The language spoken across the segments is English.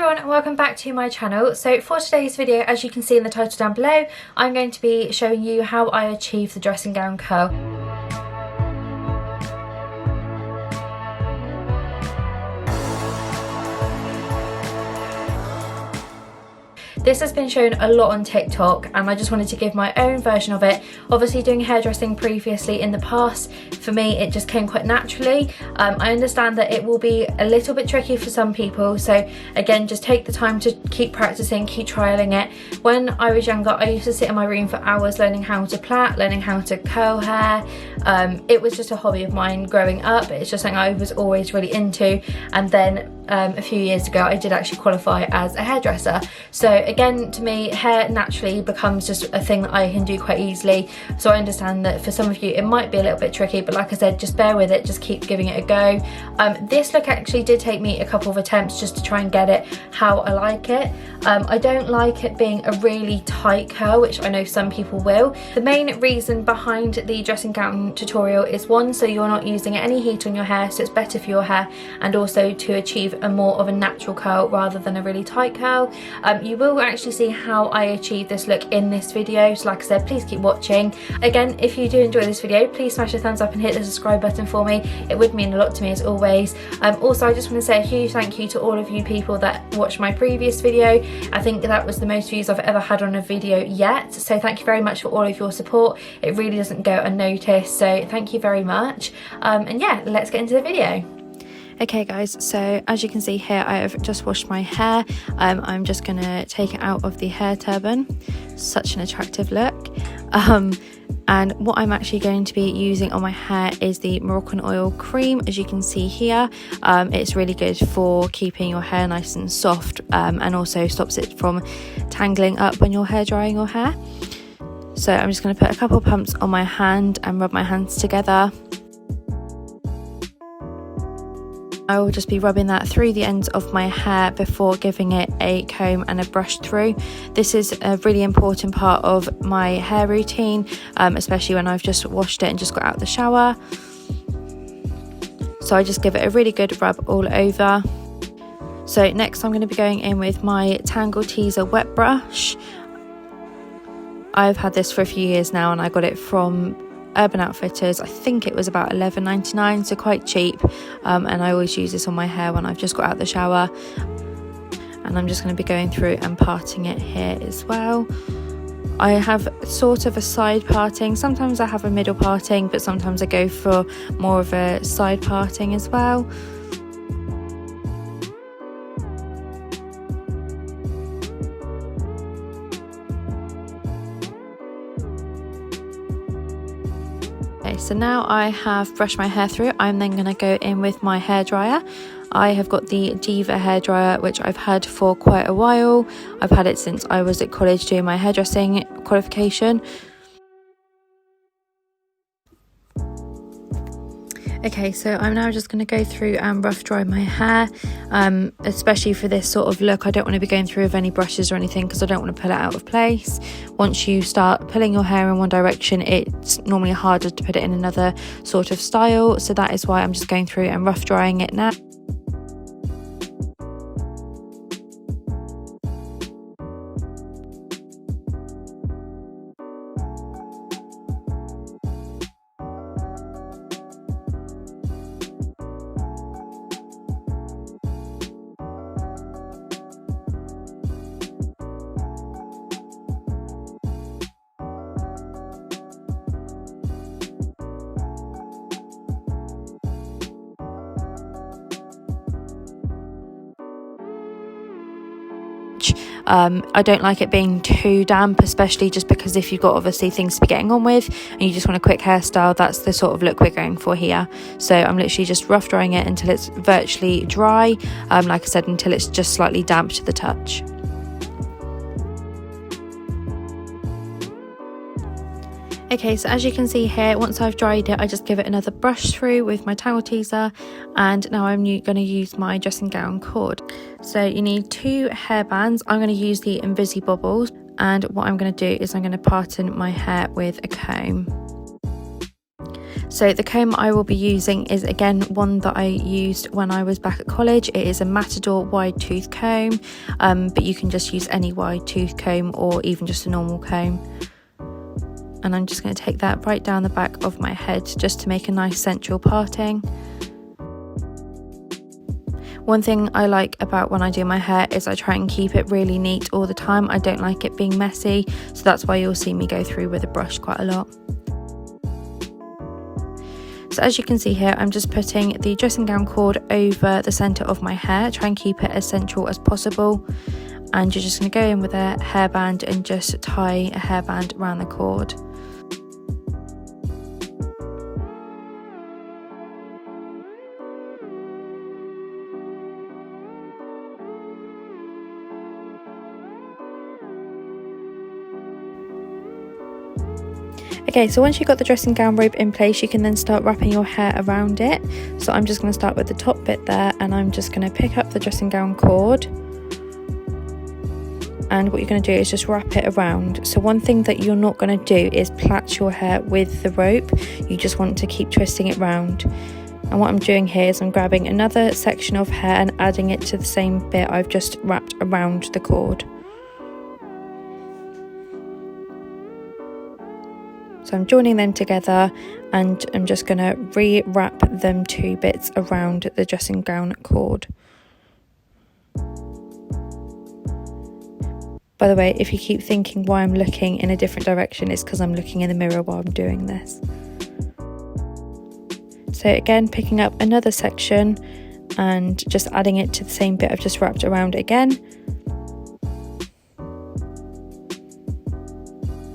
everyone and welcome back to my channel. So for today's video, as you can see in the title down below, I'm going to be showing you how I achieve the dressing gown curl. This has been shown a lot on TikTok and I just wanted to give my own version of it. Obviously doing hairdressing previously in the past, for me it just came quite naturally. I understand that it will be a little bit tricky for some people, so again just take the time to keep practicing, keep trialing it. When I was younger I used to sit in my room for hours learning how to plait, learning how to curl hair. It was just a hobby of mine growing up. It's just something I was always really into, and then a few years ago I did actually qualify as a hairdresser. So again, to me hair naturally becomes just a thing that I can do quite easily. So I understand that for some of you it might be a little bit tricky, but like I said, just bear with it, just keep giving it a go. This look actually did take me a couple of attempts just to try and get it how I like it. I don't like it being a really tight curl, which I know some people will. The main reason behind the dressing gown tutorial is one, so you're not using any heat on your hair, so it's better for your hair, and also to achieve a more of a natural curl rather than a really tight curl. You will actually see how I achieve this look in this video, so like I said, please keep watching. Again, if you do enjoy this video, please smash a thumbs up and hit the subscribe button for me. It would mean a lot to me as always. Also, I just want to say a huge thank you to all of you people that watched my previous video. I think that was the most views I've ever had on a video yet, so thank you very much for all of your support. It really doesn't go unnoticed, so thank you very much. And yeah, let's get into the video. Okay guys, so as you can see here I have just washed my hair. I'm just going to take it out of the hair turban. Such an attractive look. And what I'm actually going to be using on my hair is the Moroccan Oil Cream, as you can see here. It's really good for keeping your hair nice and soft, and also stops it from tangling up when you're hair drying your hair. So I'm just going to put a couple of pumps on my hand and rub my hands together. I will just be rubbing that through the ends of my hair before giving it a comb and a brush through. This is a really important part of my hair routine, especially when I've just washed it and just got out of the shower. So I just give it a really good rub all over. So next I'm going to be going in with my Tangle Teezer wet brush. I've had this for a few years now and I got it from Urban Outfitters. I think it was about $11.99, so quite cheap, and I always use this on my hair when I've just got out of the shower. And I'm just going to be going through and parting it here as well. I have sort of a side parting. Sometimes I have a middle parting, but sometimes I go for more of a side parting as well. So now I have brushed my hair through, I'm then going to go in with my hairdryer. I have got the Diva hairdryer, which I've had for quite a while. I've had it since I was at college doing my hairdressing qualification. Okay, so I'm now just going to go through and rough dry my hair, especially for this sort of look. I don't want to be going through with any brushes or anything because I don't want to pull it out of place. Once you start pulling your hair in one direction, it's normally harder to put it in another sort of style. So that is why I'm just going through and rough drying it now. I don't like it being too damp, especially just because if you've got obviously things to be getting on with and you just want a quick hairstyle, that's the sort of look we're going for here. So I'm literally just rough drying it until it's virtually dry, like I said, until it's just slightly damp to the touch. Okay, so as you can see here, once I've dried it, I just give it another brush through with my Tangle Teezer, and now I'm going to use my dressing gown cord. So you need 2 hair bands. I'm going to use the Invisi Bobbles, and what I'm going to do is I'm going to parting my hair with a comb. So the comb I will be using is again one that I used when I was back at college. It is a Matador wide tooth comb, but you can just use any wide tooth comb or even just a normal comb. And I'm just going to take that right down the back of my head just to make a nice central parting. One thing I like about when I do my hair is I try and keep it really neat all the time. I don't like it being messy, so that's why you'll see me go through with a brush quite a lot. So as you can see here, I'm just putting the dressing gown cord over the centre of my hair, try and keep it as central as possible. And you're just going to go in with a hairband and just tie a hairband around the cord. Okay, so once you've got the dressing gown rope in place, you can then start wrapping your hair around it. So I'm just going to start with the top bit there, and I'm just going to pick up the dressing gown cord. And what you're going to do is just wrap it around. So one thing that you're not going to do is plait your hair with the rope. You just want to keep twisting it round. And what I'm doing here is I'm grabbing another section of hair and adding it to the same bit I've just wrapped around the cord. So I'm joining them together, and I'm just going to re-wrap them two bits around the dressing gown cord. By the way, if you keep thinking why I'm looking in a different direction, it's because I'm looking in the mirror while I'm doing this. So again, picking up another section and just adding it to the same bit I've just wrapped around again.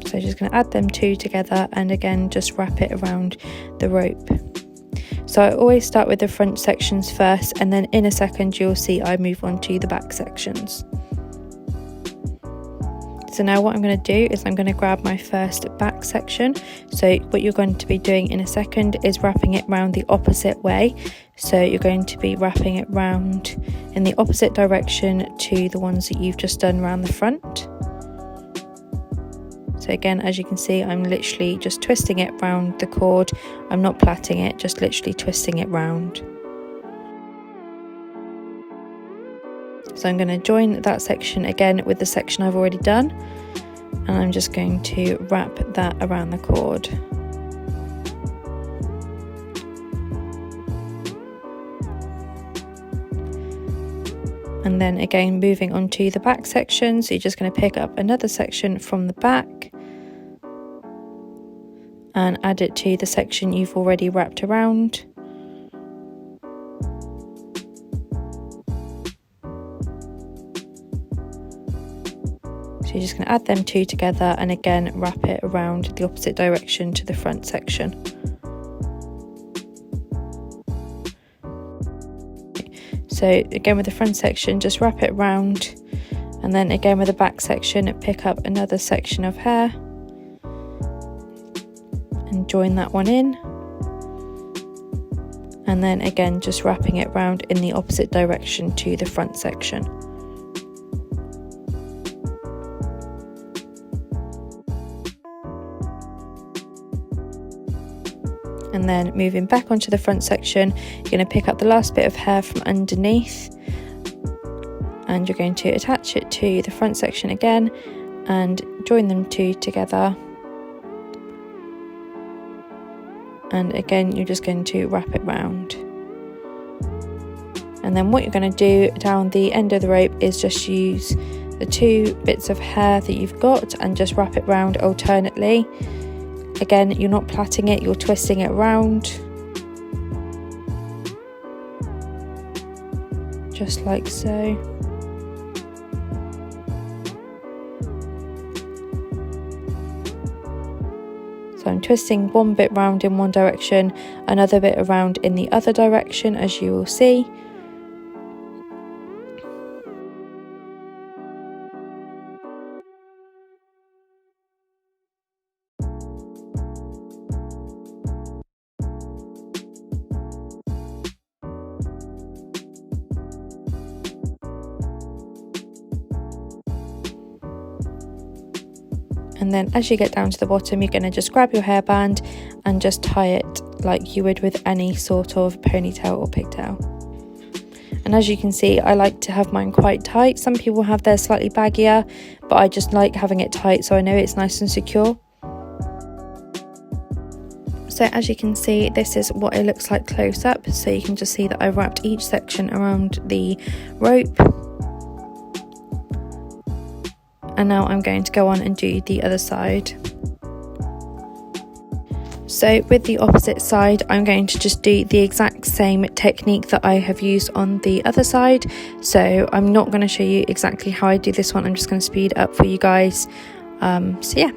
So just going to add them two together and again just wrap it around the rope. So I always start with the front sections first, and then in a second you'll see I move on to the back sections. So now what I'm going to do is I'm going to grab my first back section. So what you're going to be doing in a second is wrapping it round the opposite way. So you're going to be wrapping it round in the opposite direction to the ones that you've just done round the front. So again, as you can see, I'm literally just twisting it round the cord. I'm not plaiting it, just literally twisting it round. So I'm going to join that section again with the section I've already done, and I'm just going to wrap that around the cord. And then again, moving on to the back section, so you're just going to pick up another section from the back and add it to the section you've already wrapped around. So you're just going to add them two together and again wrap it around the opposite direction to the front section. So again with the front section, just wrap it round, and then again with the back section, pick up another section of hair and join that one in, and then again just wrapping it round in the opposite direction to the front section. And then moving back onto the front section, you're going to pick up the last bit of hair from underneath and you're going to attach it to the front section again and join them two together. And again, you're just going to wrap it round. And then what you're going to do down the end of the rope is just use the two bits of hair that you've got and just wrap it round alternately. Again, you're not plaiting it, you're twisting it around, just like so. So I'm twisting one bit round in one direction, another bit around in the other direction, as you will see. And then as you get down to the bottom, you're going to just grab your hairband and just tie it like you would with any sort of ponytail or pigtail. And as you can see, I like to have mine quite tight. Some people have theirs slightly baggier, but I just like having it tight so I know it's nice and secure. So as you can see, this is what it looks like close up. So you can just see that I've wrapped each section around the rope. And now I'm going to go on and do the other side. So with the opposite side, I'm going to just do the exact same technique that I have used on the other side. So I'm not going to show you exactly how I do this one. I'm just going to speed up for you guys. So yeah.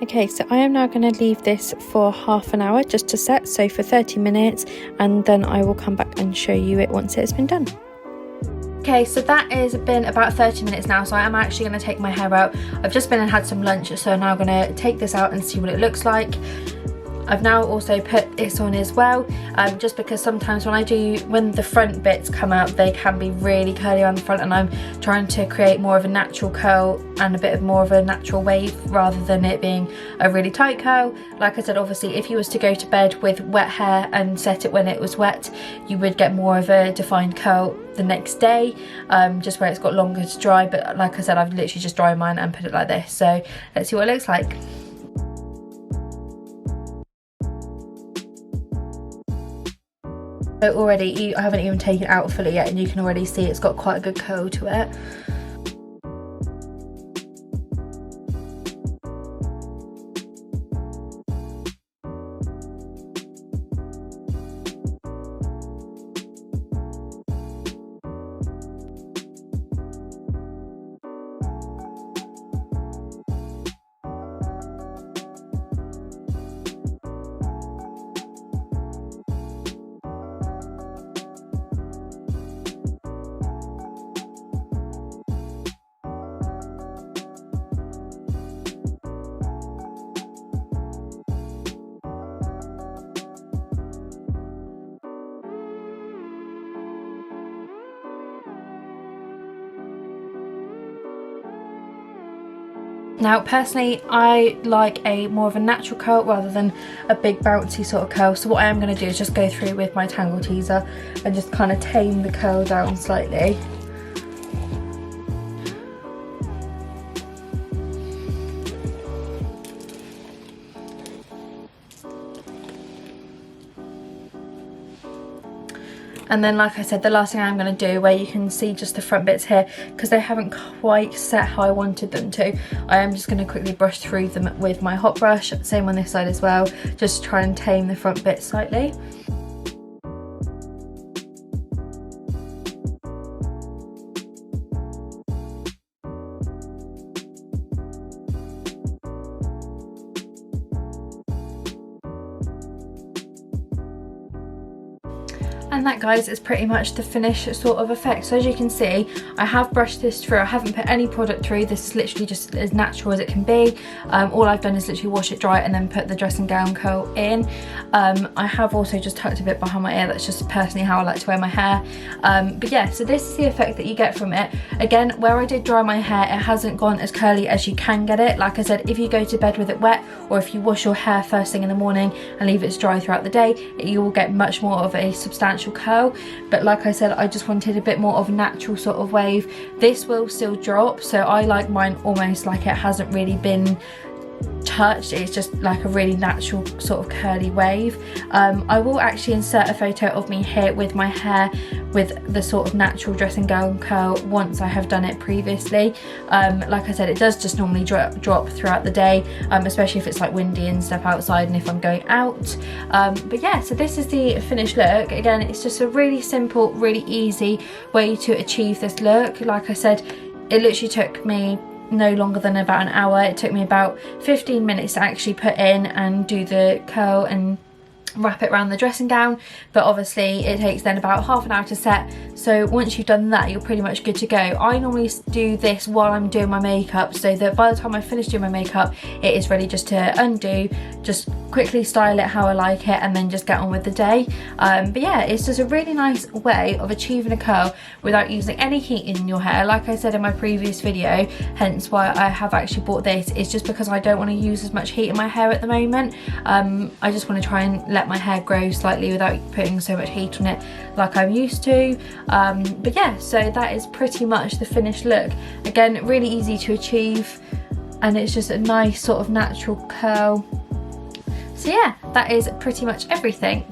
Okay, so I am now going to leave this for half an hour just to set, so for 30 minutes, and then I will come back and show you it once it's been done. Okay, so that has been about 30 minutes now, so I am actually going to take my hair out. I've just been and had some lunch, so now I'm going to take this out and see what it looks like. I've now also put this on as well, just because sometimes when the front bits come out, they can be really curly on the front, and I'm trying to create more of a natural curl and a bit more of a natural wave rather than it being a really tight curl. Like I said, obviously if you was to go to bed with wet hair and set it when it was wet, you would get more of a defined curl the next day, just where it's got longer to dry. But like I said, I've literally just dried mine and put it like this, so let's see what it looks like. So already, I haven't even taken it out fully yet, and you can already see it's got quite a good curl to it. Now personally, I like a more of a natural curl rather than a big bouncy sort of curl, so what I am going to do is just go through with my Tangle Teezer and just kind of tame the curl down slightly. And then, like I said, the last thing I'm going to do, where you can see just the front bits here, because they haven't quite set how I wanted them to, I am just going to quickly brush through them with my hot brush. Same on this side as well, just try and tame the front bit slightly. And that, guys, is pretty much the finished sort of effect. So as you can see, I have brushed this through. I haven't put any product through. This is literally just as natural as it can be. All I've done is literally wash it dry and then put the dressing gown curl in. I have also just tucked a bit behind my ear. That's just personally how I like to wear my hair. But yeah, so this is the effect that you get from it. Again, where I did dry my hair, it hasn't gone as curly as you can get it. Like I said, if you go to bed with it wet, or if you wash your hair first thing in the morning and leave it to dry throughout the day, you will get much more of a substantial curl. But like I said, I just wanted a bit more of a natural sort of wave. This will still drop, so I like mine almost like it hasn't really been touched. It's just like a really natural sort of curly wave. I will actually insert a photo of me here with my hair with the sort of natural dressing gown curl once I have done it previously. Like I said, it does just normally drop throughout the day, especially if it's like windy and stuff outside and if I'm going out. But yeah, so this is the finished look. Again, it's just a really simple, really easy way to achieve this look. Like I said, it literally took me no longer than about an hour. It took me about 15 minutes to actually put in and do the curl and wrap it around the dressing gown, but obviously it takes then about half an hour to set. So once you've done that, you're pretty much good to go. I normally do this while I'm doing my makeup, so that by the time I finish doing my makeup, it is ready just to undo, just quickly style it how I like it, and then just get on with the day. But yeah, it's just a really nice way of achieving a curl without using any heat in your hair. Like I said in my previous video, hence why I have actually bought this, is just because I don't want to use as much heat in my hair at the moment. I just want to try and let my hair grow slightly without putting so much heat on it like I'm used to. But yeah, so that is pretty much the finished look. Again, really easy to achieve, and it's just a nice sort of natural curl. So yeah, that is pretty much everything.